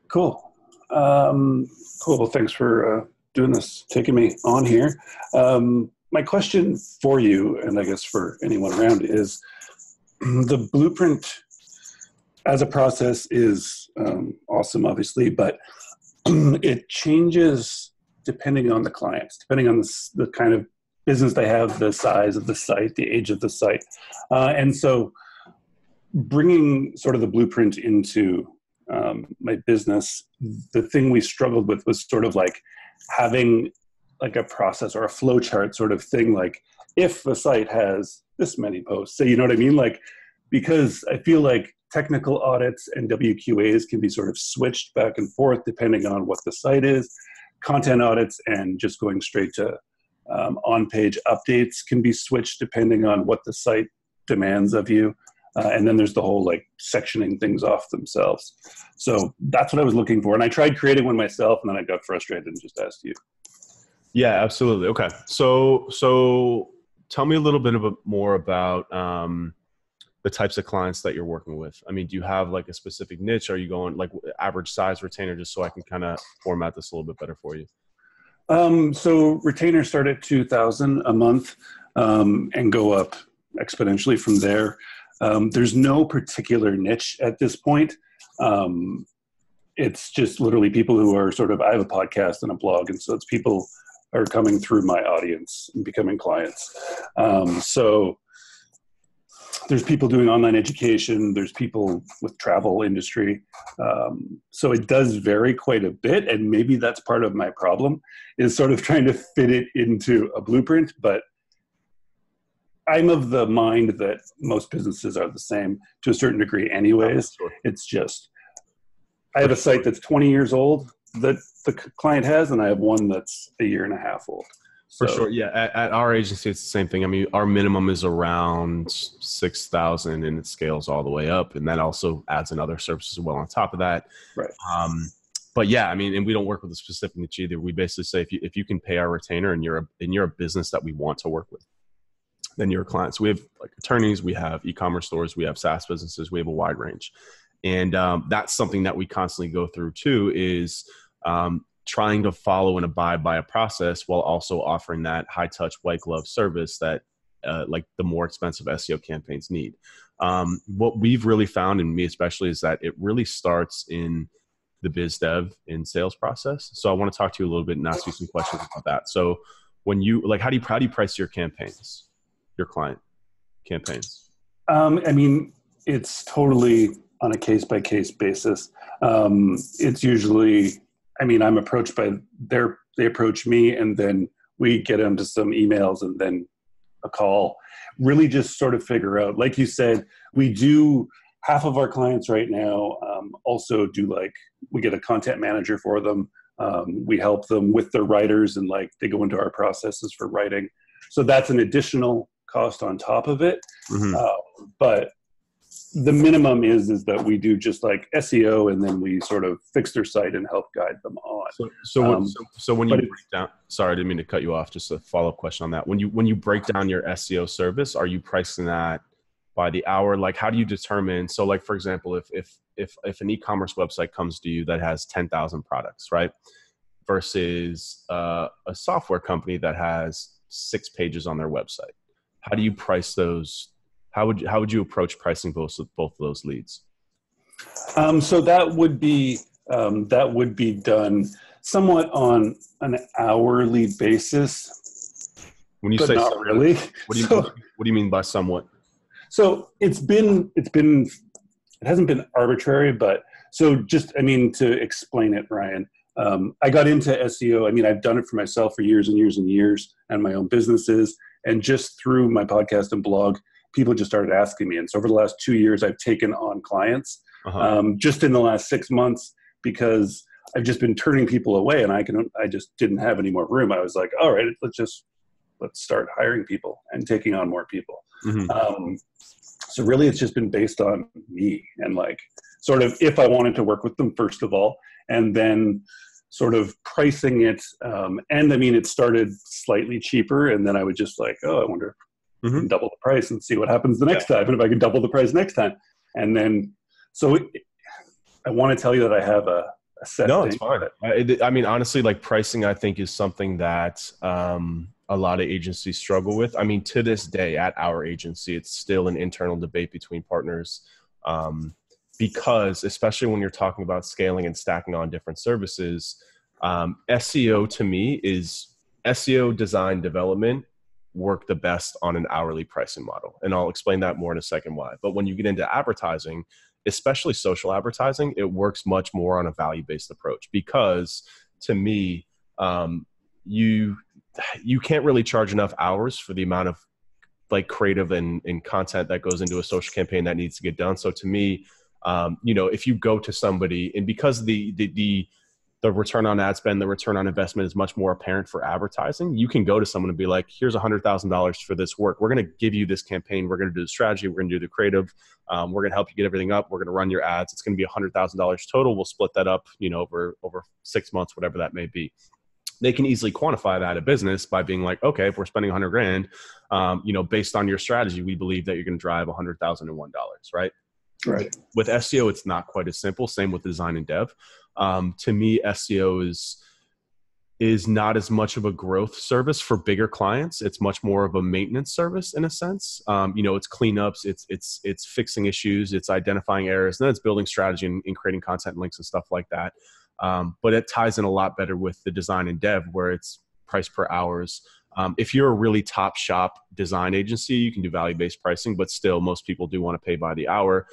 Cool. Cool. Well, thanks for doing this, taking me on here. My question for you, and I guess for anyone around, is the blueprint as a process is awesome, obviously, but it changes depending on the clients, depending on the kind of business they have, the size of the site, the age of the site. And so bringing sort of the blueprint into my business, the thing we struggled with was sort of like having like a process or a flow chart sort of thing. Like if a site has this many posts, so you know what I mean? Like, because I feel like technical audits and WQAs can be sort of switched back and forth depending on what the site is. Content audits and just going straight to on-page updates can be switched depending on what the site demands of you. And then there's the whole like sectioning things off themselves. So that's what I was looking for. And I tried creating one myself and then I got frustrated and just asked you. Yeah, absolutely. Okay. So tell me a little bit more about the types of clients that you're working with. I mean, do you have like a specific niche? Are you going like average size retainer, just so I can kind of format this a little bit better for you? So retainers start at 2,000 a month and go up exponentially from there. There's no particular niche at this point. It's just literally people who are sort of, I have a podcast and a blog, and so it's people are coming through my audience and becoming clients. So there's people doing online education. There's people with travel industry. So it does vary quite a bit. And maybe that's part of my problem, is sort of trying to fit it into a blueprint. But I'm of the mind that most businesses are the same to a certain degree anyways. Sure. It's just, I have a site that's 20 years old that the client has, and I have one that's a year and a half old. For sure. Yeah. At our agency, it's the same thing. I mean, our minimum is around 6,000 and it scales all the way up. And that also adds in other services as well on top of that. Right. But yeah, I mean, and we don't work with a specific niche either. We basically say, if you can pay our retainer and you're a business that we want to work with, then you're a client. So we have like attorneys, we have e-commerce stores, we have SaaS businesses, we have a wide range. And that's something that we constantly go through too, is trying to follow and abide by a process while also offering that high touch, white glove service that like the more expensive SEO campaigns need. What we've really found, and me especially, is that it really starts in the biz dev and sales process. So I want to talk to you a little bit and ask you some questions about that. So when you, like, how do you price your campaigns, your client campaigns? I mean, it's totally on a case-by-case basis. It's usually, I mean, I'm approached by they approach me, and then we get into some emails and then a call. Really just sort of figure out, like you said, we do, half of our clients right now also do, like, we get a content manager for them. We help them with their writers, and like they go into our processes for writing. So that's an additional cost on top of it. Mm-hmm. But the minimum is that we do just like SEO, and then we sort of fix their site and help guide them on. So when you break down, sorry, I didn't mean to cut you off. Just a follow-up question on that. When you break down your SEO service, are you pricing that by the hour? Like, how do you determine? So like, for example, if an e-commerce website comes to you that has 10,000 products, right? Versus a software company that has 6 pages on their website. How do you price those? How would you approach pricing both of those leads? So that would be done somewhat on an hourly basis. When you but say not somewhat, really, what do you mean by somewhat? So it hasn't been arbitrary, but so just, I mean, to explain it, Ryan, I got into SEO. I mean, I've done it for myself for years and years and years, and my own businesses, and just through my podcast and blog, people just started asking me. And so over the last 2 years, I've taken on clients just in the last 6 months, because I've just been turning people away, and I just didn't have any more room. I was like, all right, let's start hiring people and taking on more people. Mm-hmm. So really it's just been based on me, and like sort of if I wanted to work with them, first of all, and then sort of pricing it. And I mean, it started slightly cheaper, and then I would just like, oh, I wonder if I can double the price and see what happens the next time. And if I can double the price next time. And then, so I want to tell you that I have a set No, it's thing. fine. I mean, honestly, like pricing, I think is something that a lot of agencies struggle with. I mean, to this day at our agency, it's still an internal debate between partners. Because especially when you're talking about scaling and stacking on different services, SEO to me is SEO design development work the best on an hourly pricing model. And I'll explain that more in a second why. But when you get into advertising, especially social advertising, it works much more on a value-based approach because to me, you can't really charge enough hours for the amount of like creative and content that goes into a social campaign that needs to get done. So to me, if you go to somebody and because the return on ad spend, the return on investment is much more apparent for advertising, you can go to someone and be like, here's $100,000 for this work. We're going to give you this campaign. We're going to do the strategy. We're going to do the creative. We're going to help you get everything up. We're going to run your ads. It's going to be $100,000 total. We'll split that up, over 6 months, whatever that may be. They can easily quantify that a business by being like, okay, if we're spending $100,000, based on your strategy, we believe that you're going to drive $100,001, right? Right. With SEO, it's not quite as simple. Same with design and dev. To me, SEO is not as much of a growth service for bigger clients. It's much more of a maintenance service in a sense. It's cleanups, it's fixing issues, it's identifying errors, and then it's building strategy and creating content links and stuff like that. But it ties in a lot better with the design and dev where it's price per hours. If you're a really top shop design agency, you can do value-based pricing, but still most people do want to pay by the hour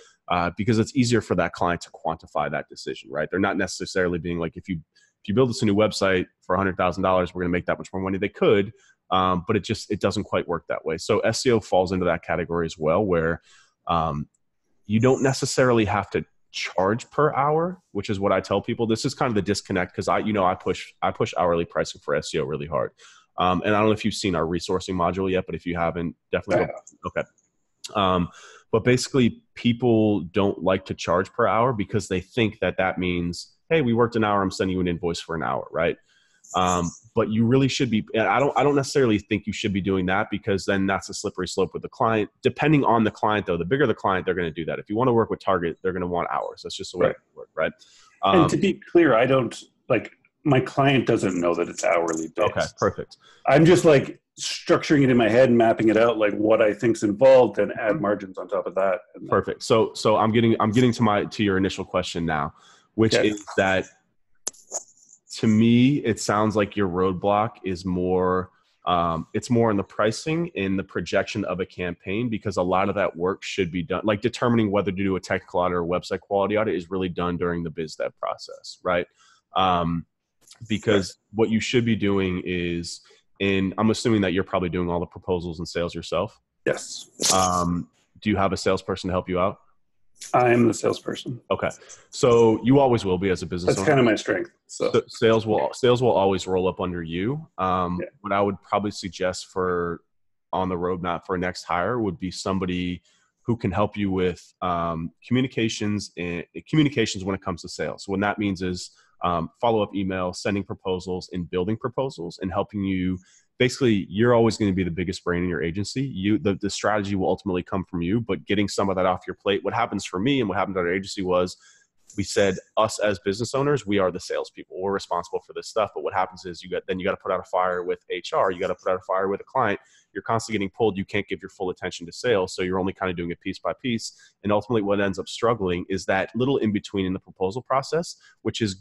because it's easier for that client to quantify that decision, right? They're not necessarily being like, if you build us a new website for $100,000, we're going to make that much more money. They could, but it doesn't quite work that way. So SEO falls into that category as well, where you don't necessarily have to charge per hour, which is what I tell people. This is kind of the disconnect because I push hourly pricing for SEO really hard. And I don't know if you've seen our resourcing module yet, but if you haven't, definitely go. Okay. But basically people don't like to charge per hour because they think that means, hey, we worked an hour, I'm sending you an invoice for an hour, right? But you really should be, and I don't necessarily think you should be doing that because then that's a slippery slope with the client. Depending on the client though, the bigger the client, they're going to do that. If you want to work with Target, they're going to want hours. That's just the way it works, right? And to be clear, I don't my client doesn't know that it's hourly based. Okay, perfect. I'm just structuring it in my head and mapping it out like what I think's involved and add margins on top of that. Perfect. So I'm getting to your initial question now, which is that to me, it sounds like your roadblock is more, it's more in the pricing and the projection of a campaign because a lot of that work should be done, like determining whether to do a technical audit or website quality audit is really done during the biz dev process, right? Because what you should be doing is, and I'm assuming that you're probably doing all the proposals and sales yourself. Yes. Do you have a salesperson to help you out? I'm the salesperson. Okay. So you always will be as a business owner. That's kind of my strength. So sales will always roll up under you. What I would probably suggest for on the roadmap for a next hire would be somebody who can help you with communications when it comes to sales. So what that means is follow-up email, sending proposals and building proposals and helping you. Basically, you're always going to be the biggest brain in your agency. The strategy will ultimately come from you, but getting some of that off your plate. What happens for me and what happened at our agency was we said us as business owners, we are the salespeople. We're responsible for this stuff. But what happens is you got to put out a fire with HR. You got to put out a fire with a client. You're constantly getting pulled. You can't give your full attention to sales. So you're only kind of doing it piece by piece. And ultimately what ends up struggling is that little in between in the proposal process, which is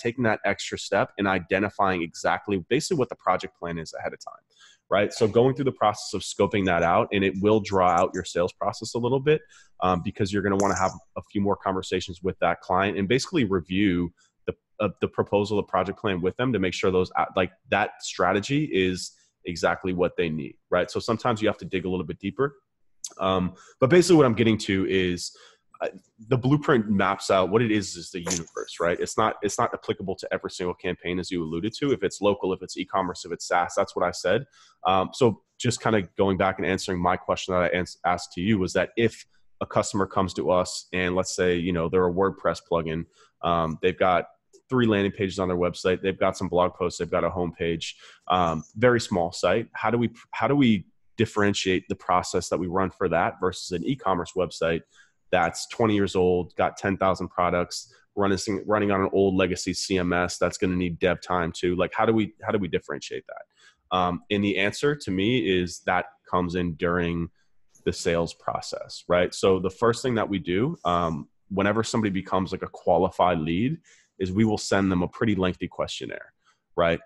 taking that extra step and identifying exactly basically what the project plan is ahead of time. Right. So going through the process of scoping that out, and it will draw out your sales process a little bit because you're going to want to have a few more conversations with that client and basically review the proposal, the project plan with them to make sure that strategy is exactly what they need. Right. So sometimes you have to dig a little bit deeper. But basically what I'm getting to is the blueprint maps out what it is the universe, right? It's not applicable to every single campaign as you alluded to. If it's local, if it's e-commerce, if it's SaaS, that's what I said. So just kind of going back and answering my question that I asked to you was that if a customer comes to us and let's say, they're a WordPress plugin, they've got 3 landing pages on their website, they've got some blog posts, they've got a homepage, very small site. How do we differentiate the process that we run for that versus an e-commerce website that's 20 years old, got 10,000 products, running on an old legacy CMS that's going to need dev time too. Like, how do we differentiate that? And the answer to me is that comes in during the sales process, right? So the first thing that we do, whenever somebody becomes like a qualified lead, is we will send them a pretty lengthy questionnaire, right?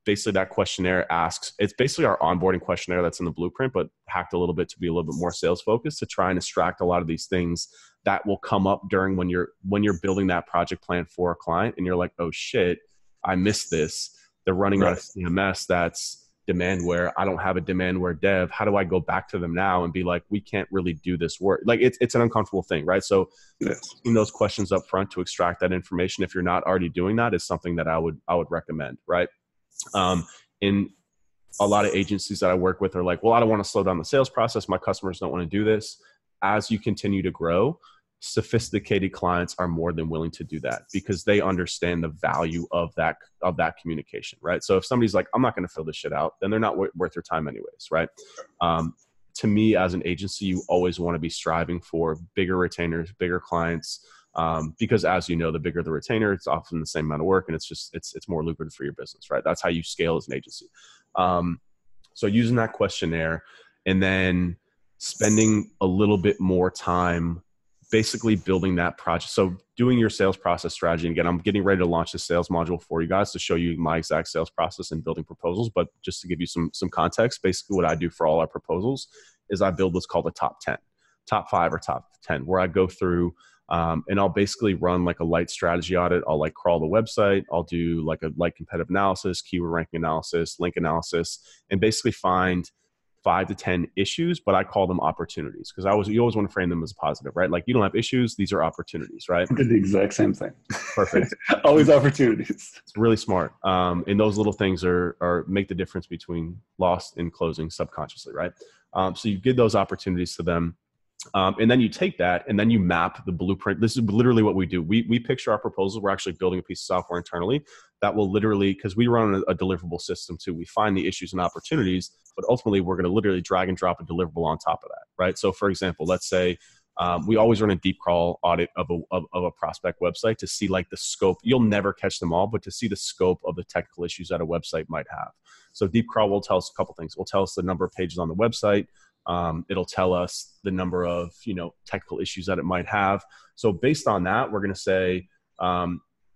Basically that questionnaire asks, it's basically our onboarding questionnaire that's in the blueprint, but hacked a little bit to be a little bit more sales focused, to try and extract a lot of these things that will come up during when you're building that project plan for a client and you're like, oh shit, I missed this. They're running on a CMS that's Demandware. I don't have a Demandware dev. How do I go back to them now and be like, we can't really do this work? Like, it's an uncomfortable thing, right? So asking those questions up front to extract that information, if you're not already doing that, is something that I would recommend, right? In a lot of agencies that I work with are like, well, I don't want to slow down the sales process. My customers don't want to do this. As you continue to grow, sophisticated clients are more than willing to do that because they understand the value of that communication, right? So if somebody's like, I'm not going to fill this shit out, then they're not worth your time anyways, right? To me, as an agency, you always want to be striving for bigger retainers, bigger clients, because as you know, the bigger the retainer, it's often the same amount of work, and it's more lucrative for your business, right? That's how you scale as an agency. So using that questionnaire and then spending a little bit more time basically building that project. So doing your sales process strategy. And again, I'm getting ready to launch the sales module for you guys to show you my exact sales process and building proposals. But just to give you some context, basically what I do for all our proposals is I build what's called a top 10, top 5 or top 10, where I go through and I'll basically run like a light strategy audit. I'll like crawl the website. I'll do like a light competitive analysis, keyword ranking analysis, link analysis, and basically find 5 to 10 issues, but I call them opportunities because you always want to frame them as positive, right? Like, you don't have issues, these are opportunities, right? I did the exact same thing. Perfect. Always opportunities. It's really smart. And those little things are make the difference between loss and closing subconsciously, right? So you give those opportunities to them. And then you take that and then you map the blueprint. This is literally what we do. We picture our proposals. We're actually building a piece of software internally that will literally, because we run a deliverable system too, we find the issues and opportunities, but ultimately we're going to literally drag and drop a deliverable on top of that, right? So for example, let's say we always run a deep crawl audit of a prospect website to see like the scope. You'll never catch them all, but to see the scope of the technical issues that a website might have. So deep crawl will tell us a couple things. It will tell us the number of pages on the website. It'll tell us the number of, technical issues that it might have. So based on that, we're going to say,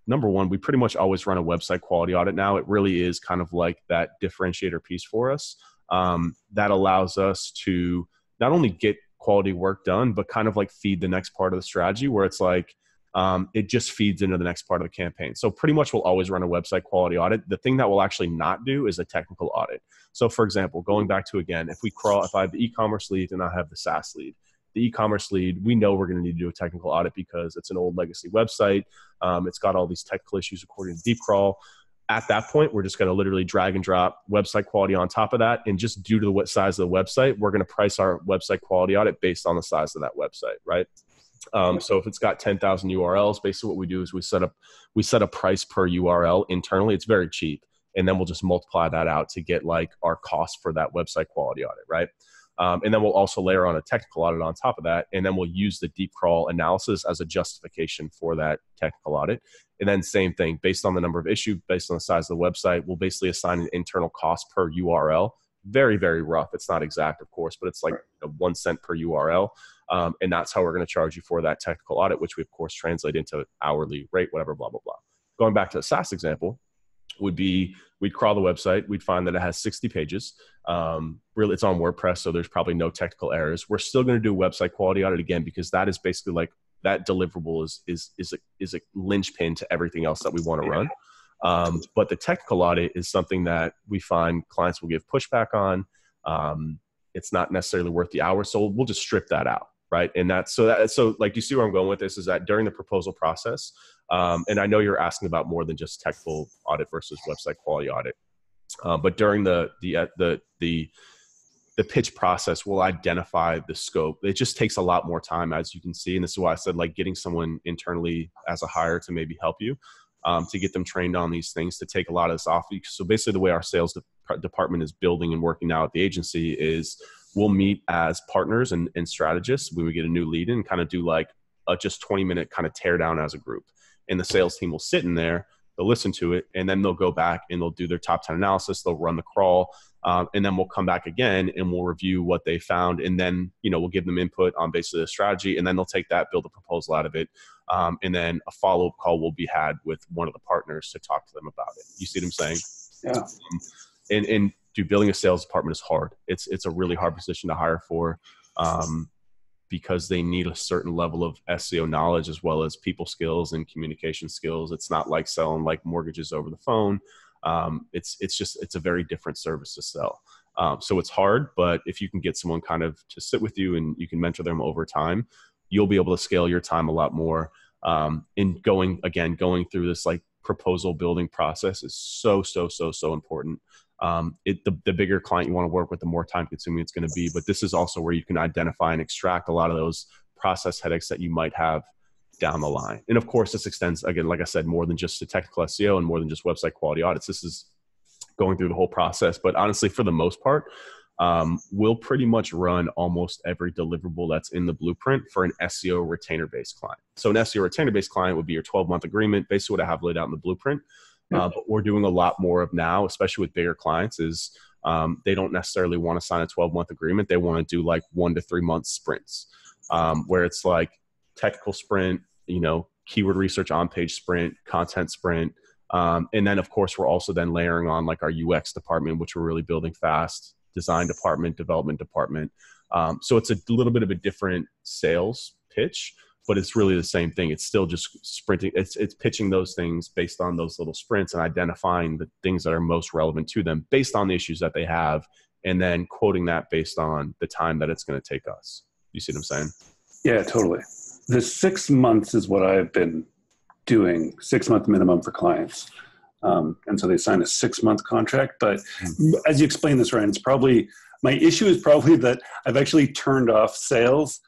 number one, we pretty much always run a website quality audit now. It really is kind of like that differentiator piece for us that allows us to not only get quality work done, but kind of like feed the next part of the strategy where it's like, it just feeds into the next part of the campaign. So pretty much we'll always run a website quality audit. The thing that we'll actually not do is a technical audit. So for example, going back to, again, if I have the e-commerce lead and I have the SaaS lead, the e-commerce lead, we know we're going to need to do a technical audit because it's an old legacy website. It's got all these technical issues according to deep crawl. At that point, we're just going to literally drag and drop website quality on top of that. And just due to what size of the website, we're going to price our website quality audit based on the size of that website, right? So if it's got 10,000 URLs, basically what we do is we set a price per URL internally. It's very cheap. And then we'll just multiply that out to get like our cost for that website quality audit, right? And then we'll also layer on a technical audit on top of that. And then we'll use the deep crawl analysis as a justification for that technical audit. And then same thing, based on the number of issues, based on the size of the website, we'll basically assign an internal cost per URL. Very, very rough. It's not exact, of course, but it's like 1 cent per URL. And that's how we're going to charge you for that technical audit, which we, of course, translate into hourly rate, whatever, blah, blah, blah. Going back to the SaaS example, would be we'd crawl the website. We'd find that it has 60 pages. Really, it's on WordPress, so there's probably no technical errors. We're still going to do a website quality audit again because that is basically like that deliverable is a linchpin to everything else that we want to run. But the technical audit is something that we find clients will give pushback on. It's not necessarily worth the hour, so we'll just strip that out, right? And so like you see where I'm going with this is that during the proposal process, and I know you're asking about more than just technical audit versus website quality audit, but during the pitch process, we'll identify the scope. It just takes a lot more time, as you can see, and this is why I said like getting someone internally as a hire to maybe help you. To get them trained on these things, to take a lot of this off. So basically the way our sales department is building and working now at the agency is we'll meet as partners and strategists when we get a new lead in, kind of do like a just 20-minute kind of tear down as a group. and the sales team will sit in there, they'll listen to it, and then they'll go back and they'll do their top 10 analysis. They'll run the crawl, and then we'll come back again and we'll review what they found. And then, we'll give them input on basically the strategy, and then they'll take that, build a proposal out of it. And then a follow-up call will be had with one of the partners to talk to them about it. You see what I'm saying? Yeah. And building a sales department is hard. It's a really hard position to hire for, because they need a certain level of SEO knowledge as well as people skills and communication skills. It's not like selling like mortgages over the phone. It's a very different service to sell. So it's hard, but if you can get someone kind of to sit with you and you can mentor them over time, you'll be able to scale your time a lot more. And going through this like proposal building process is so important. The bigger client you want to work with, the more time consuming it's going to be. But this is also where you can identify and extract a lot of those process headaches that you might have down the line. And of course, this extends, again, like I said, more than just to technical SEO and more than just website quality audits. This is going through the whole process. But honestly, for the most part, we'll pretty much run almost every deliverable that's in the blueprint for an SEO retainer-based client. So an SEO retainer-based client would be your 12-month agreement, basically what I have laid out in the blueprint. But we're doing a lot more of now, especially with bigger clients, is they don't necessarily want to sign a 12-month agreement. They want to do like 1 to 3 month sprints, where it's like technical sprint, keyword research on-page sprint, content sprint. And then, of course, we're also then layering on like our UX department, which we're really building fast, design department, development department. So it's a little bit of a different sales pitch, but it's really the same thing. It's still just sprinting. It's pitching those things based on those little sprints and identifying the things that are most relevant to them based on the issues that they have, and then quoting that based on the time that it's going to take us. You see what I'm saying? Yeah, totally. The 6 months is what I've been doing, 6 month minimum for clients. And so they sign a 6-month contract. But as you explain this, Ryan, my issue is probably that I've actually turned off sales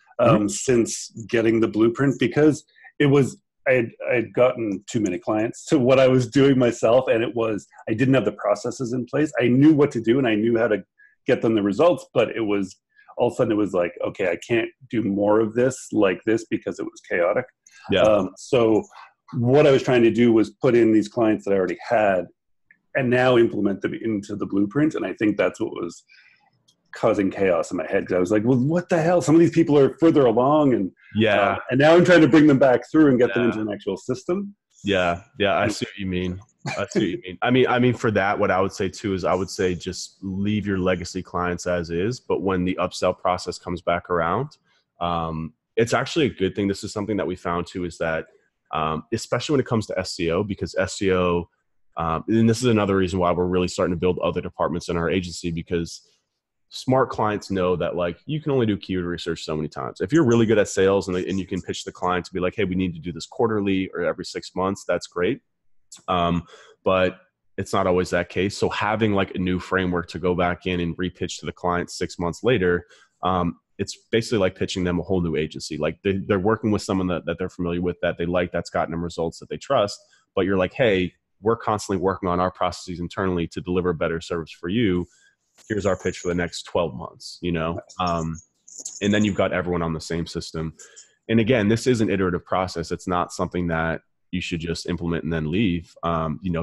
since getting the blueprint, because I had gotten too many clients to what I was doing myself. And I didn't have the processes in place. I knew what to do and I knew how to get them the results, but it was all of a sudden it was like, okay, I can't do more of this like this because it was chaotic. Yeah. So what I was trying to do was put in these clients that I already had and now implement them into the blueprint. And I think that's what was causing chaos in my head, because I was like, well, what the hell? Some of these people are further along, and and now I'm trying to bring them back through and get them into an actual system. Yeah, I see what you mean. I mean, for that, what I would say too is I would say just leave your legacy clients as is, but when the upsell process comes back around, it's actually a good thing. This is something that we found too, is that especially when it comes to SEO, because SEO, and this is another reason why we're really starting to build other departments in our agency, because smart clients know that like you can only do keyword research so many times. If you're really good at sales and you can pitch the client to be like, hey, we need to do this quarterly or every 6 months, that's great. But it's not always that case. So having like a new framework to go back in and repitch to the client 6 months later, it's basically like pitching them a whole new agency. Like they're working with someone that they're familiar with, that they like, that's gotten them results that they trust. But you're like, hey, we're constantly working on our processes internally to deliver better service for you. Here's our pitch for the next 12 months, and then you've got everyone on the same system. And again, this is an iterative process. It's not something that you should just implement and then leave.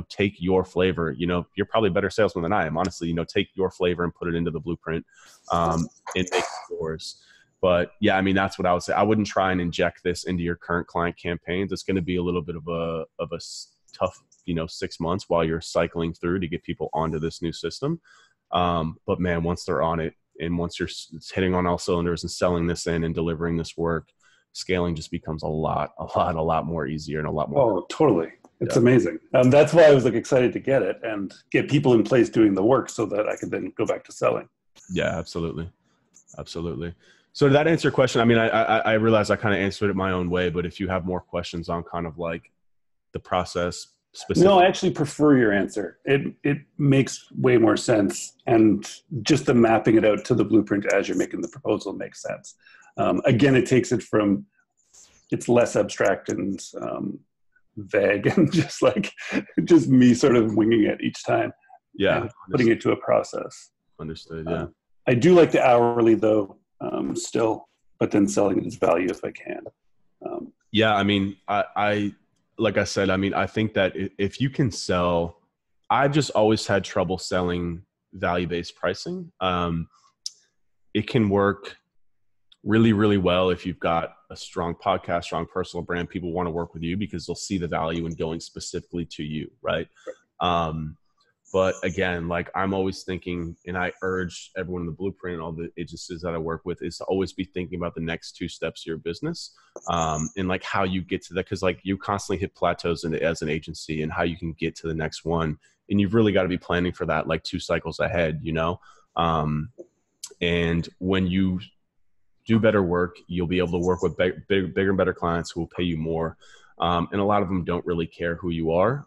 Take your flavor. You're probably a better salesman than I am, honestly. Take your flavor and put it into the blueprint and make it yours. But yeah, I mean, that's what I would say. I wouldn't try and inject this into your current client campaigns. It's going to be a little bit of a tough, 6 months while you're cycling through to get people onto this new system. But man, once they're on it and once you're hitting on all cylinders and selling this in and delivering this work, scaling just becomes a lot more easier and a lot more. Oh, totally. It's amazing. That's why I was excited to get it and get people in place doing the work so that I could then go back to selling. Yeah, absolutely. So did that answer your question? I mean, I realize I kind of answered it my own way, but if you have more questions on kind of like the process specifically. No, I actually prefer your answer. It makes way more sense. And just the mapping it out to the blueprint as you're making the proposal makes sense. Again, it takes it from, it's less abstract and vague and just me sort of winging it each time. Yeah. Putting it to a process. Understood. Yeah. I do like the hourly though, still, but then selling it as value if I can. Yeah. I mean, like I said, I mean, I think that if you can sell, I've just always had trouble selling value-based pricing. It can work really, really well if you've got a strong podcast, strong personal brand. People want to work with you because they'll see the value in going specifically to you, right? But again, like I'm always thinking, and I urge everyone in the Blueprint and all the agencies that I work with is to always be thinking about the next two steps of your business, and like how you get to that. Cause like you constantly hit plateaus as an agency, and how you can get to the next one. And you've really got to be planning for that, like 2 cycles ahead, you know? And when you do better work, you'll be able to work with bigger and better clients who will pay you more. And a lot of them don't really care who you are,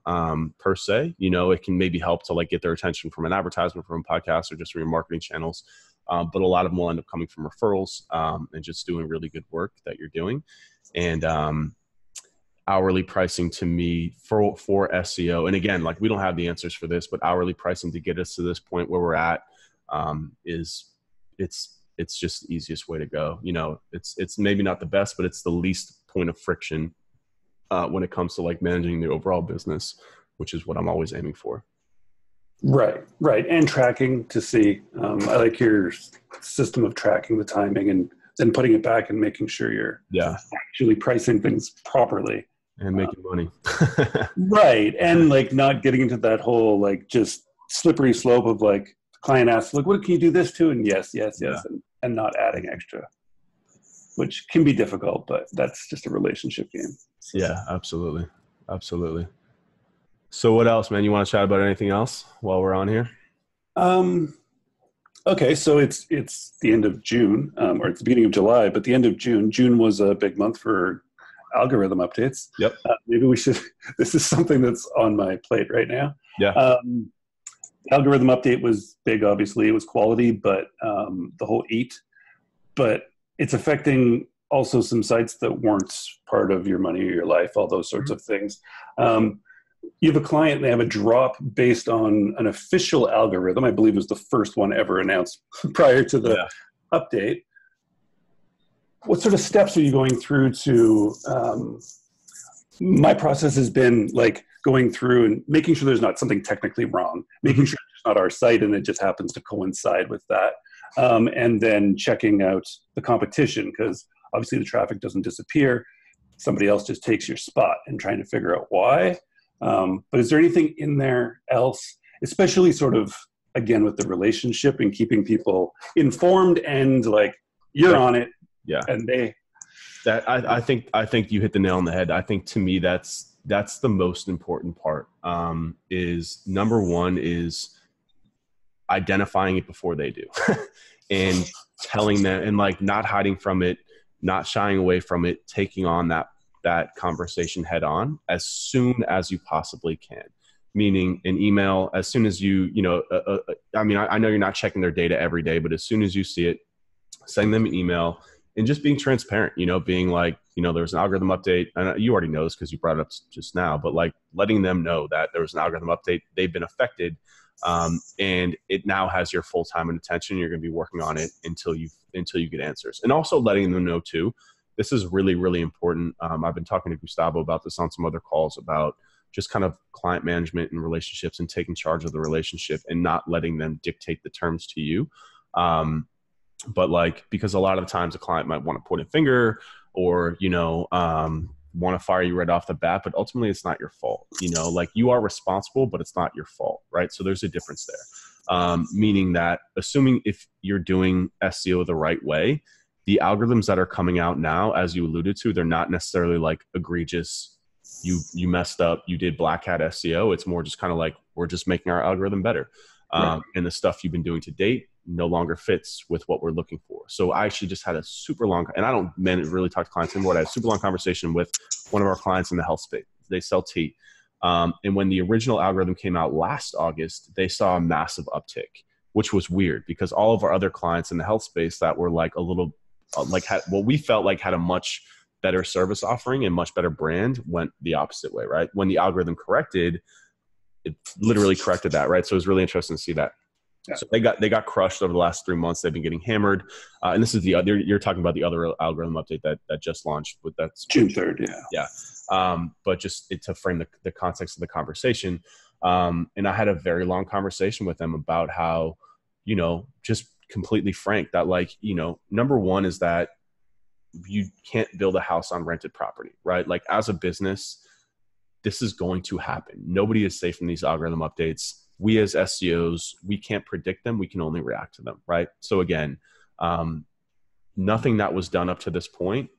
per se. You know, it can maybe help to like get their attention from an advertisement, from a podcast, or just from your marketing channels. But a lot of them will end up coming from referrals, and just doing really good work that you're doing. And hourly pricing to me for SEO, and again, like we don't have the answers for this, but hourly pricing to get us to this point where we're at, it's just the easiest way to go. You know, it's maybe not the best, but it's the least point of friction when it comes to like managing the overall business, which is what I'm always aiming for. Right. And tracking to see. I like your system of tracking the timing and then putting it back and making sure you're actually pricing things properly. And making money. Right. And like not getting into that whole like just slippery slope of like the client asks, like, what can you do this to? And yes. And not adding extra, which can be difficult, but that's just a relationship game. Yeah, absolutely. So what else, man? You want to chat about anything else while we're on here? Okay. So it's the end of June, or it's the beginning of July, but the end of June. June was a big month for algorithm updates. Yep. Maybe we should, this is something that's on my plate right now. Yeah. Algorithm update was big, obviously. It was quality, but the whole EAT. But it's affecting also some sites that weren't part of your money or your life, all those sorts of things. You have a client and they have a drop based on an official algorithm. I believe it was the first one ever announced prior to the update. What sort of steps are you going through to, my process has been like going through and making sure there's not something technically wrong, making sure it's not our site and it just happens to coincide with that. And then checking out the competition, because obviously the traffic doesn't disappear. Somebody else just takes your spot, and trying to figure out why. But is there anything in there else, especially sort of, again, with the relationship and keeping people informed and like, you're on it. Yeah. And I think you hit the nail on the head. I think to me, that's the most important part, is number one is identifying it before they do and telling them, and like not hiding from it, not shying away from it, taking on that conversation head on as soon as you possibly can. Meaning an email, as soon as you know, I mean, I know you're not checking their data every day, but as soon as you see it, send them an email. And just being transparent, you know, being like, you know, there's an algorithm update. And you already know this because you brought it up just now, but like letting them know that there was an algorithm update, they've been affected, and it now has your full time and attention. You're going to be working on it until you get answers. And also letting them know too, this is really, really important. I've been talking to Gustavo about this on some other calls about just kind of client management and relationships and taking charge of the relationship and not letting them dictate the terms to you. But like, because a lot of the times a client might want to point a finger or, you know, want to fire you right off the bat, but ultimately it's not your fault. You know, like you are responsible, but it's not your fault, right? So there's a difference there. Meaning that assuming if you're doing SEO the right way, the algorithms that are coming out now, as you alluded to, they're not necessarily like egregious. You messed up, you did black hat SEO. It's more just kind of like, we're just making our algorithm better. Right. And the stuff you've been doing to date no longer fits with what we're looking for. So I actually just had a super long, and I don't really talk to clients anymore. I had a super long conversation with one of our clients in the health space. They sell tea. And when the original algorithm came out last August, they saw a massive uptick, which was weird because all of our other clients in the health space that were like a little, like had what we felt like had a much better service offering and much better brand went the opposite way, right? When the algorithm corrected, it literally corrected that, right? So it was really interesting to see that. Yeah. So they got crushed over the last 3 months. They've been getting hammered. And this is the other, you're talking about the other algorithm update that just launched, but that's June 3rd. Yeah. but just to frame the context of the conversation. And I had a very long conversation with them about how, just completely frank that, like, number one is that you can't build a house on rented property, right? Like, as a business, this is going to happen. Nobody is safe from these algorithm updates. We as SEOs, we can't predict them. We can only react to them, right? So again, nothing that was done up to this point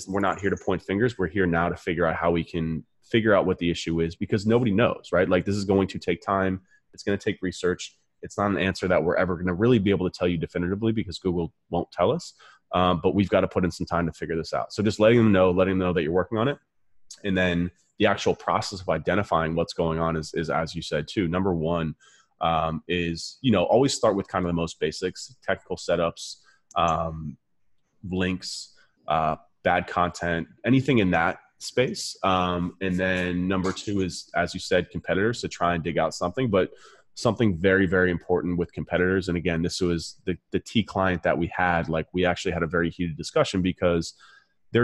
we're not here to point fingers. We're here now to figure out how we can figure out what the issue is, because nobody knows, right? Like, this is going to take time. It's going to take research. It's not an answer that we're ever going to really be able to tell you definitively, because Google won't tell us. But we've got to put in some time to figure this out. So just letting them know that you're working on it. And then the actual process of identifying what's going on is as you said too. Number one is, always start with kind of the most basics, technical setups, links, bad content, anything in that space. And then number two is, as you said, competitors, to try and dig out something, but something very, very important with competitors. And again, this was the T client that we had. Like, we actually had a very heated discussion because they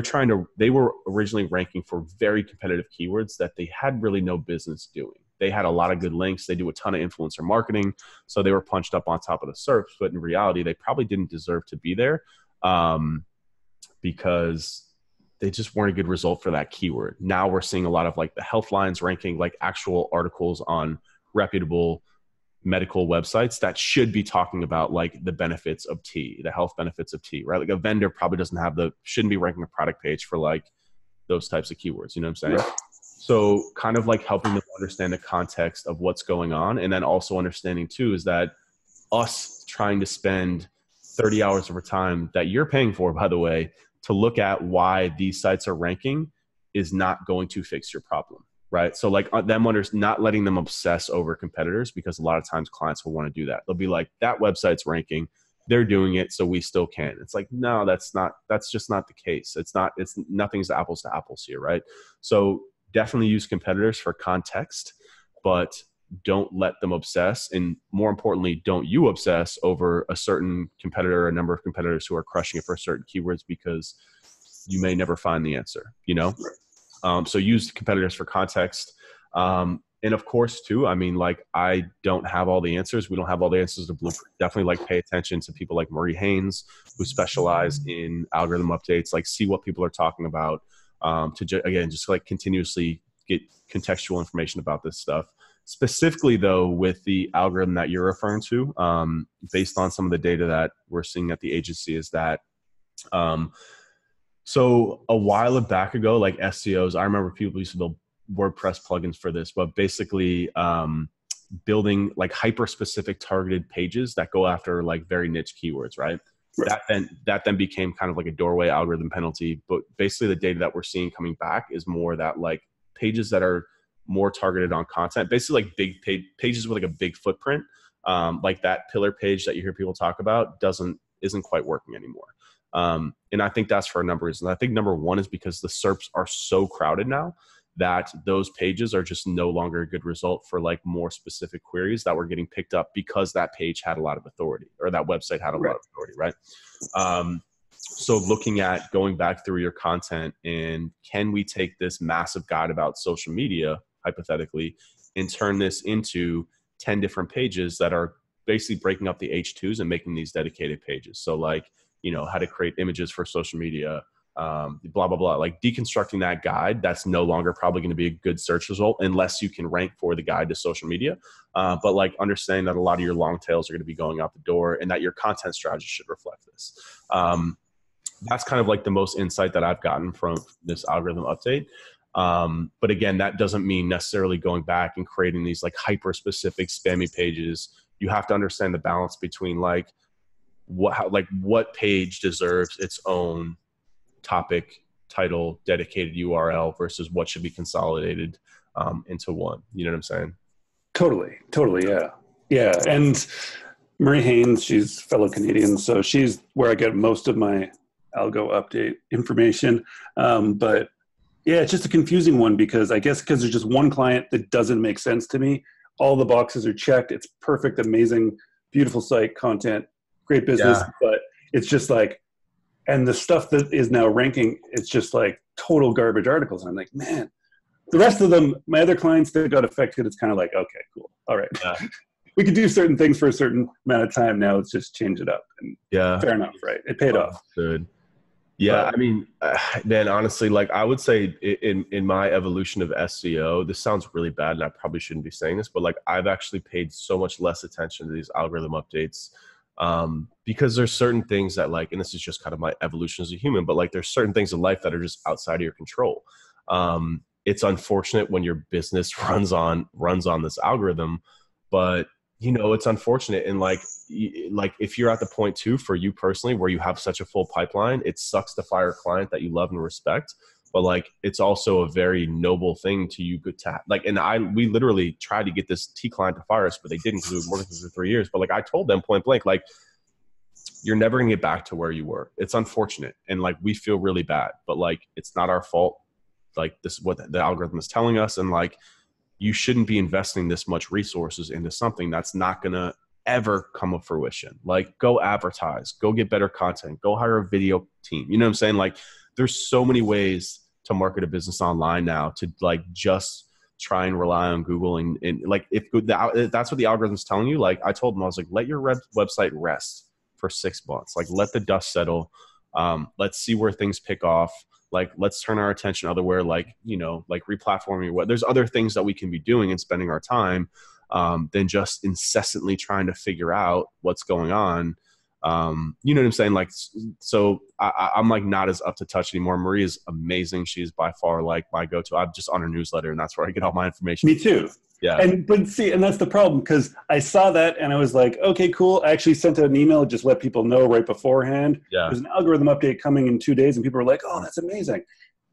were originally ranking for very competitive keywords that they had really no business doing. They had a lot of good links. They do a ton of influencer marketing. So they were punched up on top of the SERPs, but in reality, they probably didn't deserve to be there. Because they just weren't a good result for that keyword. Now we're seeing a lot of like the Healthlines ranking, like actual articles on reputable medical websites that should be talking about like the benefits of tea, the health benefits of tea, right? Like, a vendor probably shouldn't be ranking a product page for like those types of keywords. You know what I'm saying? Right. So kind of like helping them understand the context of what's going on. And then also understanding too, is that us trying to spend 30 hours of our time that you're paying for, by the way, to look at why these sites are ranking is not going to fix your problem, right? So like not letting them obsess over competitors, because a lot of times clients will want to do that. They'll be like, that website's ranking, they're doing it, so we still can. It's like, no, that's just not the case. Nothing's apples to apples here, right? So definitely use competitors for context, but don't let them obsess. And more importantly, don't you obsess over a certain competitor, a number of competitors who are crushing it for certain keywords, because you may never find the answer, So use competitors for context. And of course too, I mean, like, I don't have all the answers. We don't have all the answers to Blueprint. Definitely like pay attention to people like Marie Haynes, who specialize in algorithm updates, like see what people are talking about, just like continuously get contextual information about this stuff. Specifically, though, with the algorithm that you're referring to, based on some of the data that we're seeing at the agency, is that so a while back ago, like SEOs, I remember people used to build WordPress plugins for this, but basically building like hyper-specific targeted pages that go after like very niche keywords, right? That then became kind of like a doorway algorithm penalty. But basically the data that we're seeing coming back is more that like pages that are more targeted on content, basically like big pages with like a big footprint, like that pillar page that you hear people talk about isn't quite working anymore. And I think that's for a number of reasons. I think number one is because the SERPs are so crowded now that those pages are just no longer a good result for like more specific queries that were getting picked up because that page had a lot of authority, or that website had a lot of authority, right? So looking at going back through your content, and can we take this massive guide about social media, hypothetically, and turn this into 10 different pages that are basically breaking up the H2s and making these dedicated pages. So like, how to create images for social media, blah, blah, blah, like deconstructing that guide. That's no longer probably going to be a good search result unless you can rank for the guide to social media. But like understanding that a lot of your long tails are going to be going out the door, and that your content strategy should reflect this. That's kind of like the most insight that I've gotten from this algorithm update. But again, that doesn't mean necessarily going back and creating these like hyper specific spammy pages. You have to understand the balance between like what page deserves its own topic, title, dedicated URL versus what should be consolidated into one. You know what I'm saying? Totally. Yeah. Yeah. And Marie Haynes, she's fellow Canadian, so she's where I get most of my algo update information. But yeah, it's just a confusing one, because I guess because there's just one client that doesn't make sense to me. All the boxes are checked. It's perfect, amazing, beautiful site, content, great business. Yeah. But it's just like And the stuff that is now ranking, it's just like total garbage articles. And I'm like, man, the rest of them, my other clients that got affected, it's kind of like, okay, cool. All right. Yeah. We could do certain things for a certain amount of time. Now let's just change it up. And fair enough, right? It paid off. Good. Yeah, But, I mean, man, honestly, like I would say in my evolution of SEO, this sounds really bad and I probably shouldn't be saying this, but like I've actually paid so much less attention to these algorithm updates because there's certain things that like, and this is just kind of my evolution as a human, but like there's certain things in life that are just outside of your control. It's unfortunate when your business runs on this algorithm, but you know, it's unfortunate. And like if you're at the point too, for you personally, where you have such a full pipeline, it sucks to fire a client that you love and respect, but like, it's also a very noble thing to you to like, and we literally tried to get this T client to fire us, but they didn't because we were working for 3 years. But like, I told them point blank, like, you're never gonna get back to where you were. It's unfortunate. And like, we feel really bad, but like, it's not our fault. Like this is what the algorithm is telling us. And like, you shouldn't be investing this much resources into something that's not going to ever come to fruition. Like go advertise, go get better content, go hire a video team. You know what I'm saying? Like there's so many ways to market a business online now to like just try and rely on Google. And like, if that's what the algorithm's telling you, like I told them, I was like, let your website rest for 6 months. Like let the dust settle. Let's see where things pick off. Like, let's turn our attention elsewhere, like, you know, like replatforming. What there's other things that we can be doing and spending our time than just incessantly trying to figure out what's going on. You know what I'm saying? Like, so I'm like not as up to touch anymore. Marie is amazing. She's by far like my go-to. I'm just on her newsletter and that's where I get all my information. Me too. Yeah. But see, and that's the problem because I saw that and I was like, okay, cool. I actually sent out an email, just let people know right beforehand. Yeah. There's an algorithm update coming in 2 days and people were like, oh, that's amazing.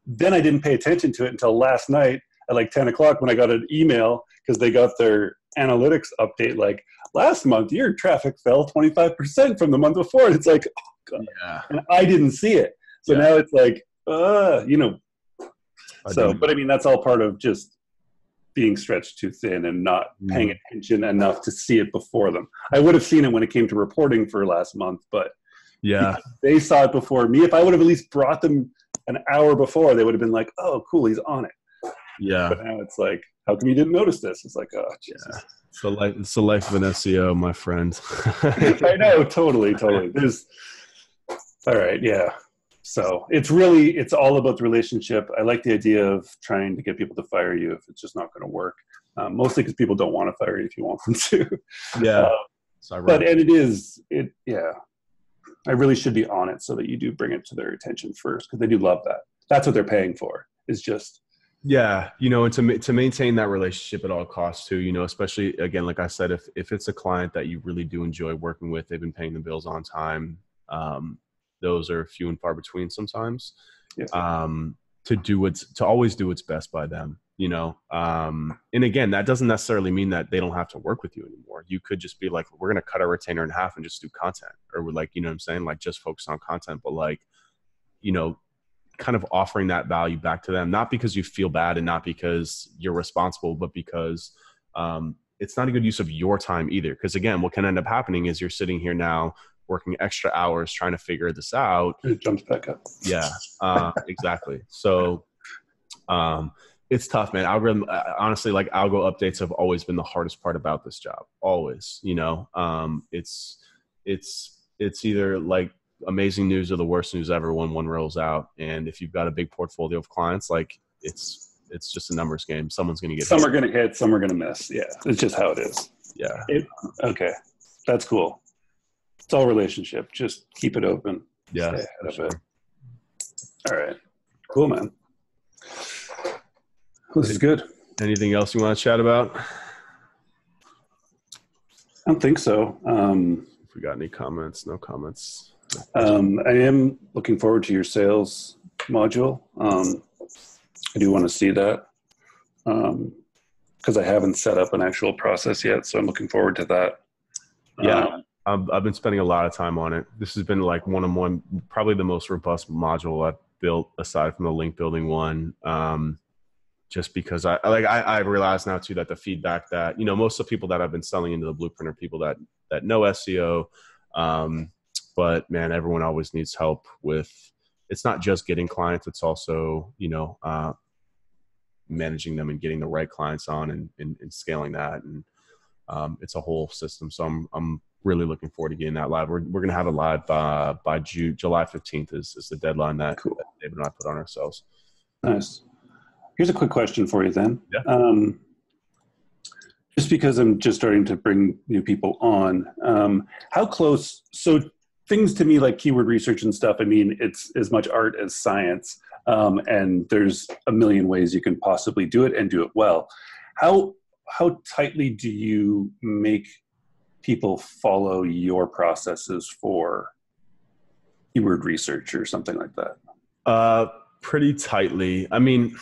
Then I didn't pay attention to it until last night at like 10 o'clock when I got an email because they got their analytics update like, last month your traffic fell 25% from the month before. And it's like, oh God. Yeah. And I didn't see it. So now it's like, you know. So, but I mean, that's all part of just being stretched too thin and not paying attention enough to see it before them. I would have seen it when it came to reporting for last month, but yeah, they saw it before me. If I would have at least brought them an hour before, they would have been like, oh, cool, he's on it. Yeah. But now it's like, how come you didn't notice this? It's like, oh, Jesus. Yeah. It's the life of an SEO, my friend. I know, totally. All right, yeah. So it's all about the relationship. I like the idea of trying to get people to fire you if it's just not going to work. Mostly because people don't want to fire you if you want them to. Yeah. I really should be on it so that you do bring it to their attention first because they do love that. That's what they're paying for. Is just. Yeah, you know, and to maintain that relationship at all costs too, you know, especially again, like I said, if it's a client that you really do enjoy working with, they've been paying the bills on time. Those are few and far between sometimes. Yeah. To always do what's best by them, you know. And again, that doesn't necessarily mean that they don't have to work with you anymore. You could just be like, we're going to cut our retainer in half and just do content, or we're like, you know what I'm saying? Like just focus on content, but like, you know, kind of offering that value back to them, not because you feel bad and not because you're responsible, but because it's not a good use of your time either. Because again, what can end up happening is you're sitting here now working extra hours trying to figure this out. It jumps back up. Yeah, exactly. So it's tough, man. Algorithm, honestly, like algo updates have always been the hardest part about this job. Always, you know, it's either like amazing news or the worst news ever when one rolls out. And if you've got a big portfolio of clients, like it's just a numbers game. Someone's going to get some hit. Are going to hit, some are going to miss. Yeah, it's just how it is. Yeah. Okay, that's cool. It's all relationship. Just keep it open. Yeah. Stay ahead of it. All right. Cool, man. This is good. Anything else you want to chat about? I don't think so. If we got any comments, no comments. I am looking forward to your sales module. I do want to see that because I haven't set up an actual process yet. So I'm looking forward to that. Yeah. I've been spending a lot of time on it. This has been like one-on-one, probably the most robust module I've built aside from the link building one. Just because I realize now too that the feedback that, you know, most of the people that I've been selling into the blueprint are people that know SEO, but man, everyone always needs help with, it's not just getting clients. It's also, managing them and getting the right clients on and scaling that. And it's a whole system. So I'm really looking forward to getting that live. We're going to have it live by July 15th is the deadline that David and I put on ourselves. Nice. Here's a quick question for you then. Yeah. Just because I'm just starting to bring new people on, how close, so things to me like keyword research and stuff, I mean, it's as much art as science, and there's a million ways you can possibly do it and do it well. How tightly do you make people follow your processes for keyword research or something like that? Pretty tightly. I mean,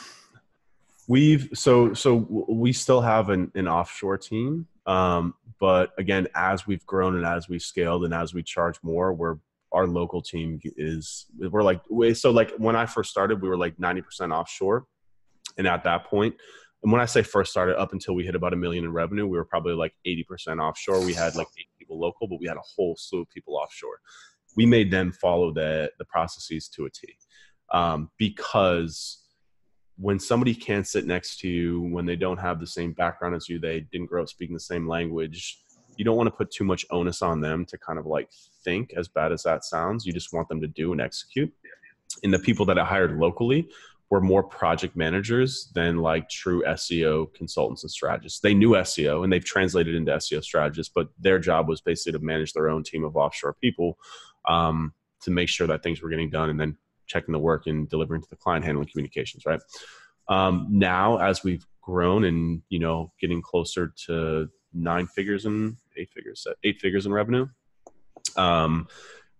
so we still have an offshore team. But again, as we've grown and as we've scaled and as we charge more, our local team so like when I first started, we were like 90% offshore. And at that point, and when I say first started, up until we hit about $1 million in revenue, we were probably like 80% offshore. We had like 8 people local, but we had a whole slew of people offshore. We made them follow the processes to a T. Because when somebody can't sit next to you, when they don't have the same background as you, they didn't grow up speaking the same language, you don't want to put too much onus on them to kind of like think, as bad as that sounds. You just want them to do and execute. And the people that I hired locally were more project managers than like true SEO consultants and strategists. They knew SEO and they've translated into SEO strategists, but their job was basically to manage their own team of offshore people to make sure that things were getting done, and then checking the work and delivering to the client, handling communications, right? Now, as we've grown and, getting closer to 8 figures in revenue,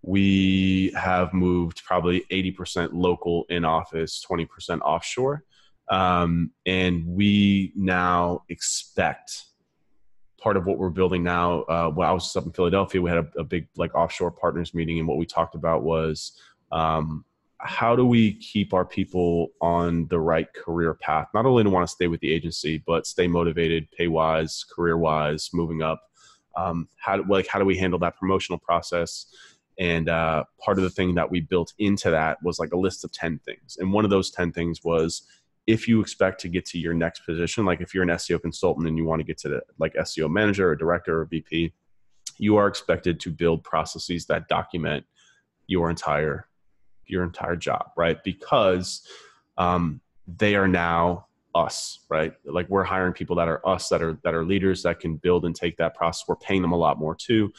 we have moved probably 80% local in office, 20% offshore. And we now expect part of what we're building now. When I was up in Philadelphia, we had a big like offshore partners meeting. And what we talked about was, how do we keep our people on the right career path? Not only to want to stay with the agency, but stay motivated, pay-wise, career-wise, moving up. How do we handle that promotional process? And part of the thing that we built into that was like a list of 10 things. And one of those 10 things was, if you expect to get to your next position, like if you're an SEO consultant and you want to get to the like SEO manager or director or VP, you are expected to build processes that document your entire job, right? Because they are now us, right? Like we're hiring people that are us, that are leaders that can build and take that process. We're paying them a lot more too.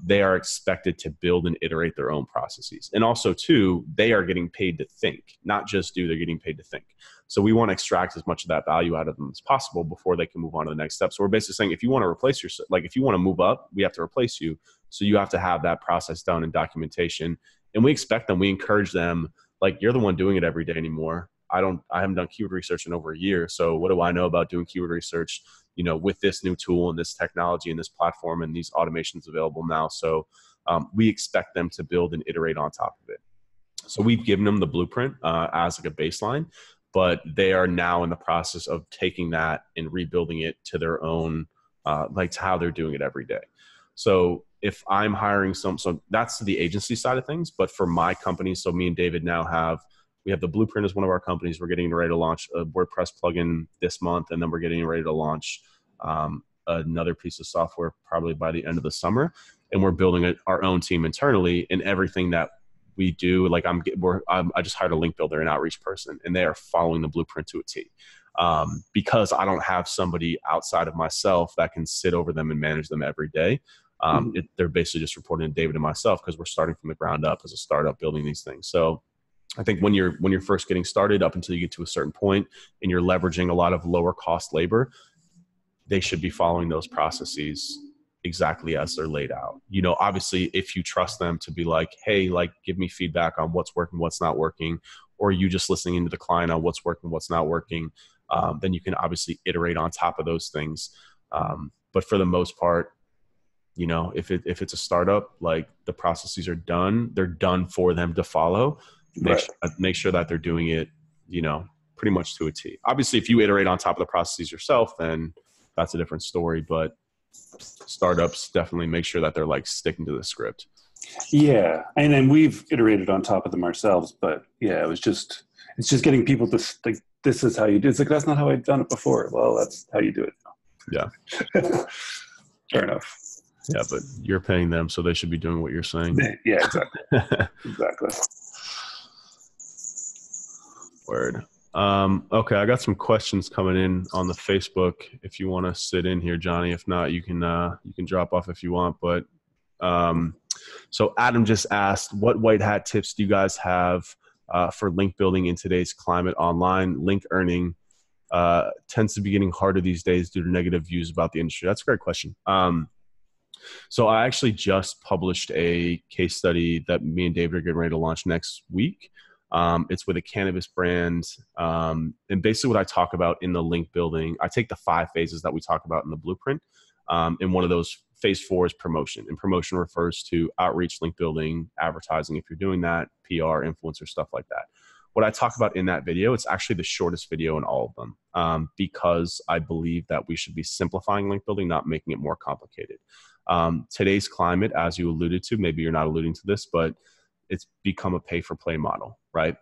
They are expected to build and iterate their own processes. And also too, they are getting paid to think, not just do, they're getting paid to think. So we want to extract as much of that value out of them as possible before they can move on to the next step. So we're basically saying, if you want to replace yourself, like if you want to move up, we have to replace you. So you have to have that process done in documentation. And we expect them, we encourage them, like, you're the one doing it every day anymore. I haven't done keyword research in over a year. So what do I know about doing keyword research, with this new tool and this technology and this platform and these automations available now? So we expect them to build and iterate on top of it. So we've given them the blueprint as like a baseline, but they are now in the process of taking that and rebuilding it to their own, like to how they're doing it every day. So if I'm hiring so that's the agency side of things. But for my company, so me and David now we have the blueprint as one of our companies. We're getting ready to launch a WordPress plugin this month. And then we're getting ready to launch another piece of software probably by the end of the summer. And we're building our own team internally, and everything that we do. Like I just hired a link builder, an outreach person, and they are following the blueprint to a T. Because I don't have somebody outside of myself that can sit over them and manage them every day. They're basically just reporting to David and myself, because we're starting from the ground up as a startup building these things. So I think when you're first getting started, up until you get to a certain point and you're leveraging a lot of lower cost labor, they should be following those processes exactly as they're laid out. Obviously, if you trust them to be like, hey, like, give me feedback on what's working, what's not working, or you just listening into the client on what's working, what's not working, then you can obviously iterate on top of those things. But for the most part, if it's a startup, like, the processes are done, they're done for them to follow. Make sure that they're doing it, pretty much to a T. Obviously, if you iterate on top of the processes yourself, then that's a different story. But startups definitely make sure that they're like sticking to the script. Yeah, and then we've iterated on top of them ourselves, but yeah, it's just getting people to like, this is how you do it. It's like, that's not how I've done it before. Well, that's how you do it Yeah. now. Fair enough. Yeah, but you're paying them, so they should be doing what you're saying. Yeah, exactly. Exactly. Word. Okay, I got some questions coming in on the Facebook. If you want to sit in here, Johnny. If not, you can drop off if you want. But so Adam just asked, what white hat tips do you guys have for link building in today's climate online? Link earning tends to be getting harder these days due to negative views about the industry. That's a great question. So I actually just published a case study that me and David are getting ready to launch next week. It's with a cannabis brand. And basically what I talk about in the link building, I take the 5 phases that we talk about in the blueprint. And one of those, phase 4 is promotion. And promotion refers to outreach, link building, advertising, if you're doing that, PR, influencer, stuff like that. What I talk about in that video, it's actually the shortest video in all of them, because I believe that we should be simplifying link building, not making it more complicated. Today's climate, as you alluded to, maybe you're not alluding to this, but it's become a pay for play model, right?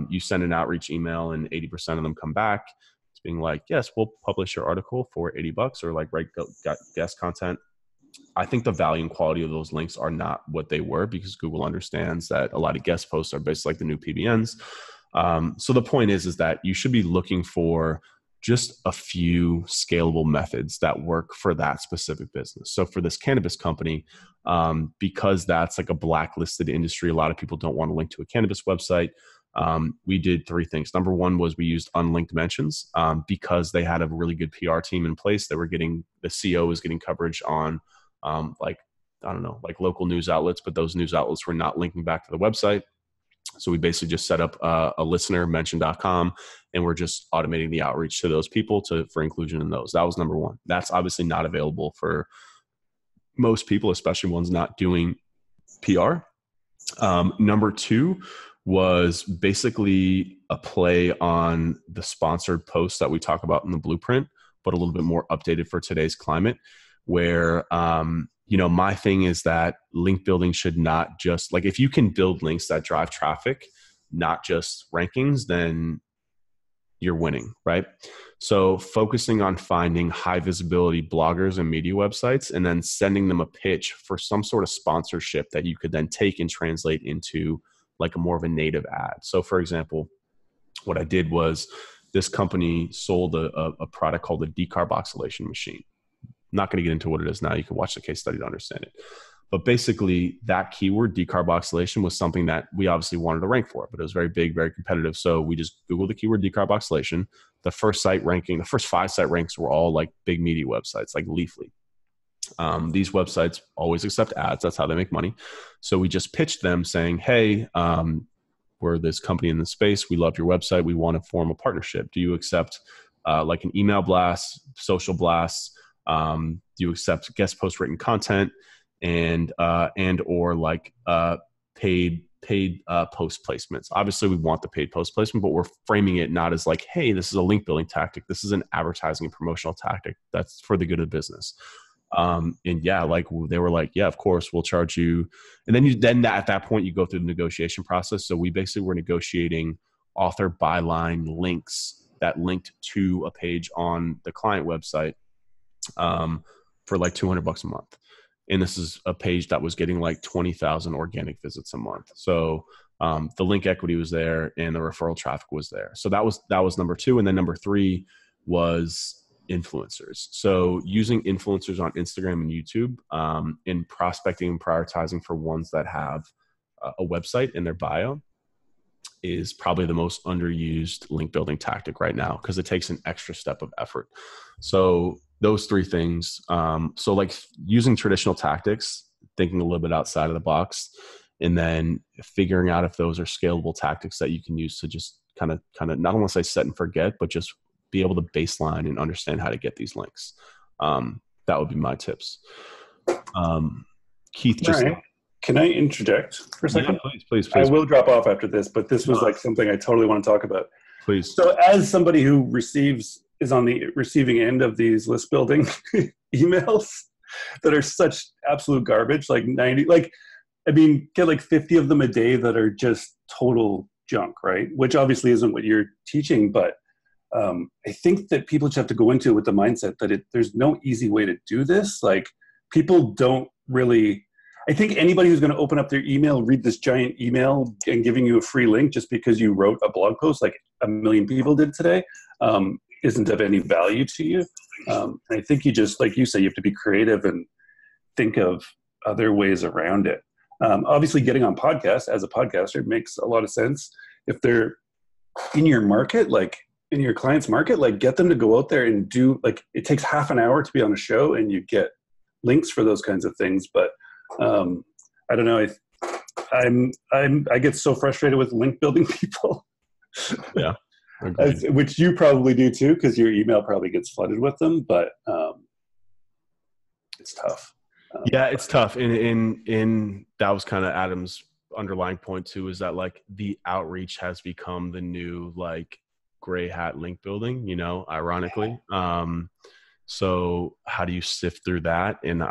You send an outreach email and 80% of them come back. It's being like, yes, we'll publish your article for $80 or like write guest content. I think the value and quality of those links are not what they were because Google understands that a lot of guest posts are basically like the new PBNs. So the point is that you should be looking for just a few scalable methods that work for that specific business. So for this cannabis company, because that's like a blacklisted industry, a lot of people don't want to link to a cannabis website. We did 3 things. Number 1 was we used Unlinked Mentions because they had a really good PR team in place. They were getting, the CEO was getting coverage on like, I don't know, like local news outlets, but those news outlets were not linking back to the website. So we basically just set up a listener, mention.com, and we're just automating the outreach to those people for inclusion in those. That was number 1. That's obviously not available for most people, especially ones not doing PR. Number 2 was basically a play on the sponsored posts that we talk about in the blueprint, but a little bit more updated for today's climate, where my thing is that link building should not just, like, if you can build links that drive traffic, not just rankings, then you're winning, right? So focusing on finding high visibility bloggers and media websites and then sending them a pitch for some sort of sponsorship that you could then take and translate into like a more of a native ad. So for example, what I did was this company sold a product called a decarboxylation machine. I'm not going to get into what it is now. You can watch the case study to understand it. But basically that keyword decarboxylation was something that we obviously wanted to rank for, but it was very big, very competitive. So we just Googled the keyword decarboxylation. The first 5 site ranks were all like big media websites like Leafly. These websites always accept ads. That's how they make money. So we just pitched them saying, hey, we're this company in the space. We love your website. We want to form a partnership. Do you accept like an email blast, social blasts? Do you accept guest post written content and or like paid post placements? Obviously we want the paid post placement, but we're framing it not as like, hey, this is a link building tactic. This is an advertising and promotional tactic that's for the good of business. And yeah, like they were like, yeah, of course we'll charge you. And then at that point you go through the negotiation process. So we basically were negotiating author byline links that linked to a page on the client website for like $200 a month. And this is a page that was getting like 20,000 organic visits a month. So the link equity was there and the referral traffic was there. So that was number 2. And then number 3 was influencers. So using influencers on Instagram and YouTube in prospecting and prioritizing for ones that have a website in their bio is probably the most underused link building tactic right now because it takes an extra step of effort. So those 3 things. So like using traditional tactics, thinking a little bit outside of the box, and then figuring out if those are scalable tactics that you can use to just kind of not only say set and forget, but just be able to baseline and understand how to get these links. That would be my tips. Keith, just right. Can I interject for a second? Yeah, please. I will drop off after this, but this was like something I totally want to talk about. Please. So as somebody who is on the receiving end of these list building emails that are such absolute garbage, like I mean, get like 50 of them a day that are just total junk, right? Which obviously isn't what you're teaching, but I think that people just have to go into it with the mindset that there's no easy way to do this. Like, people don't really, I think anybody who's going to open up their email, read this giant email and giving you a free link just because you wrote a blog post like a million people did today, isn't of any value to you. I think you just, like you say, you have to be creative and think of other ways around it. Obviously, getting on podcasts as a podcaster makes a lot of sense. If they're in your market, like in your client's market, like get them to go out there and do, like, it takes half an hour to be on a show and you get links for those kinds of things. But I don't know. I get so frustrated with link building people. Yeah. Which you probably do too, because your email probably gets flooded with them, but it's tough. Yeah, it's tough. And that was kind of Adam's underlying point too, is that like the outreach has become the new like gray hat link building, ironically. So how do you sift through that? And,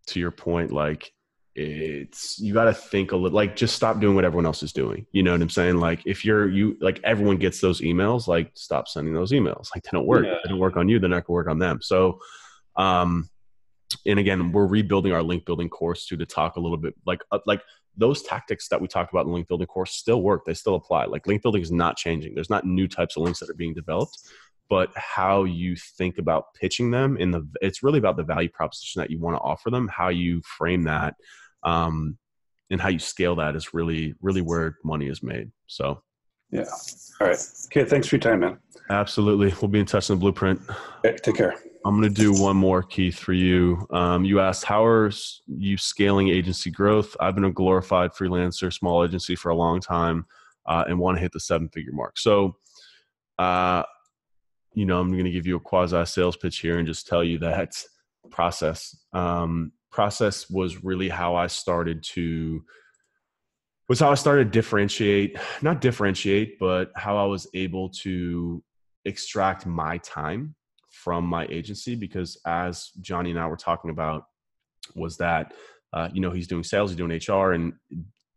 to your point, like you got to think a little, like just stop doing what everyone else is doing. You know what I'm saying? Like if like everyone gets those emails, like stop sending those emails. Like they don't work. Yeah. They don't work on you. They're not gonna work on them. So, and again, we're rebuilding our link building course to talk a little bit like those tactics that we talked about in the link building course still work. They still apply. Like link building is not changing. There's not new types of links that are being developed, but how you think about pitching them it's really about the value proposition that you want to offer them, how you frame that, and how you scale that is really, really where money is made. So, yeah. All right. Okay. Thanks for your time, man. Absolutely. We'll be in touch in the blueprint. Okay, take care. I'm going to do one more, Keith, for you. You asked, how are you scaling agency growth? I've been a glorified freelancer, small agency for a long time, and want to hit the 7-figure mark. So, I'm going to give you a quasi sales pitch here and just tell you that process was really how I started to not differentiate, but how I was able to extract my time from my agency, because as Johnny and I were talking about was that, he's doing sales, he's doing HR, and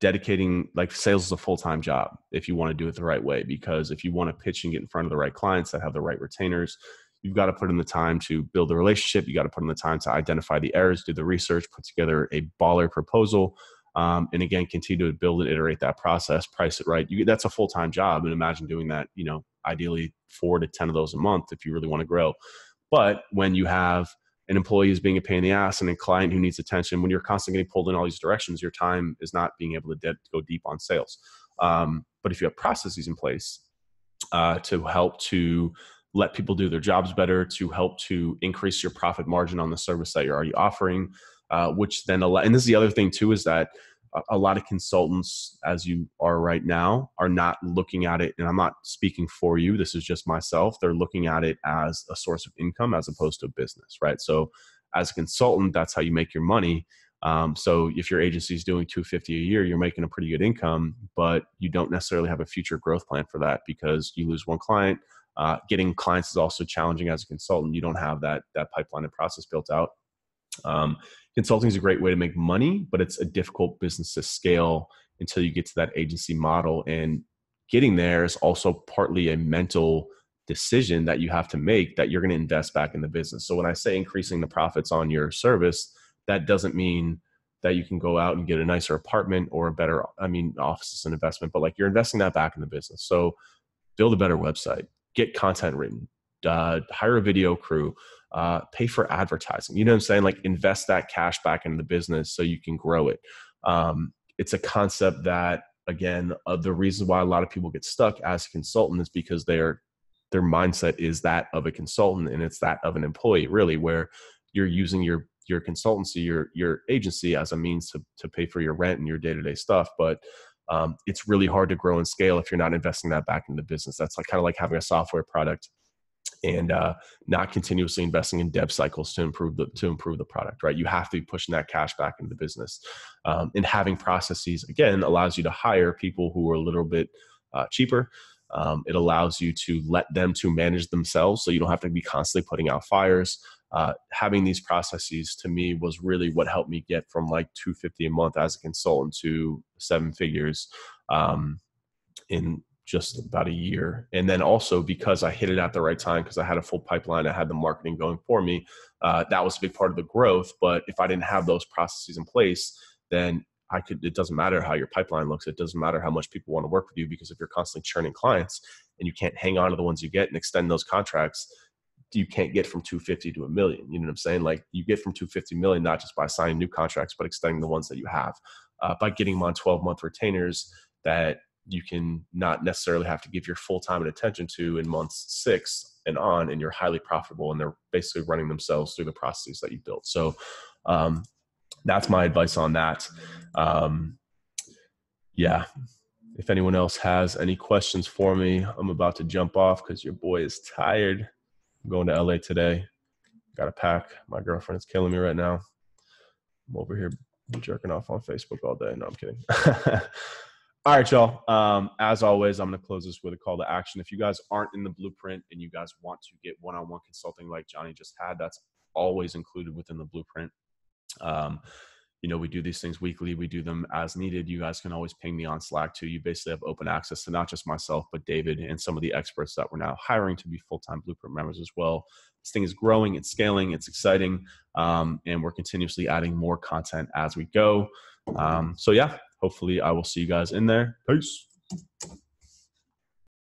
dedicating, like, sales is a full-time job if you want to do it the right way, because if you want to pitch and get in front of the right clients that have the right retainers, you've got to put in the time to build the relationship. You got to put in the time to identify the errors, do the research, put together a baller proposal, and again, continue to build and iterate that process, price it right. That's a full-time job. And imagine doing that, ideally 4 to 10 of those a month if you really want to grow. But when you have an employee who's being a pain in the ass and a client who needs attention, when you're constantly getting pulled in all these directions, your time is not being able to go deep on sales. But if you have processes in place to help to let people do their jobs better, to help to increase your profit margin on the service that you're already offering, which then, and this is the other thing too, is that a lot of consultants, as you are right now, are not looking at it, and I'm not speaking for you, this is just myself, they're looking at it as a source of income as opposed to a business, right? So as a consultant, that's how you make your money. So if your agency is doing $250 a year, you're making a pretty good income, but you don't necessarily have a future growth plan for that because you lose one client. Getting clients is also challenging as a consultant. You don't have that pipeline and process built out. Consulting is a great way to make money, but it's a difficult business to scale until you get to that agency model. And getting there is also partly a mental decision that you have to make, that you're going to invest back in the business. So when I say increasing the profits on your service, that doesn't mean that you can go out and get a nicer apartment or office is an investment, but like you're investing that back in the business. So build a better website, get content written, hire a video crew, pay for advertising. You know what I'm saying? Like invest that cash back into the business so you can grow it. It's a concept that, again, the reason why a lot of people get stuck as a consultant is because their mindset is that of a consultant and it's that of an employee, really, where you're using your consultancy, your agency as a means to pay for your rent and your day-to-day stuff. But it's really hard to grow and scale if you're not investing that back into the business. That's like kind of like having a software product and not continuously investing in dev cycles to improve the product, right? You have to be pushing that cash back into the business. And having processes, again, allows you to hire people who are a little bit cheaper. It allows you to let them to manage themselves, so you don't have to be constantly putting out fires. having these processes to me was really what helped me get from like $250 a month as a consultant to 7 figures in just about a year. And then also because I hit it at the right time, because I had a full pipeline, I had the marketing going for me. That was a big part of the growth. But if I didn't have those processes in place, then it doesn't matter how your pipeline looks. It doesn't matter how much people want to work with you, because if you're constantly churning clients and you can't hang on to the ones you get and extend those contracts, you can't get from 250 to $1 million. You know what I'm saying? Like, you get from 250 million, not just by signing new contracts, but extending the ones that you have, by getting them on 12-month retainers that you can not necessarily have to give your full time and attention to in months 6 and on, and you're highly profitable, and they're basically running themselves through the processes that you built. So that's my advice on that. Yeah. If anyone else has any questions for me, I'm about to jump off because your boy is tired. I'm going to LA today. Got to pack. My girlfriend is killing me right now. I'm over here jerking off on Facebook all day. No, I'm kidding. All right, y'all. As always, I'm going to close this with a call to action. If you guys aren't in the blueprint and you guys want to get one-on-one consulting like Johnny just had, that's always included within the blueprint. We do these things weekly. We do them as needed. You guys can always ping me on Slack too. You basically have open access to not just myself, but David and some of the experts that we're now hiring to be full-time blueprint members as well. This thing is growing, it's scaling, it's exciting. And we're continuously adding more content as we go. So yeah, hopefully I will see you guys in there. Peace.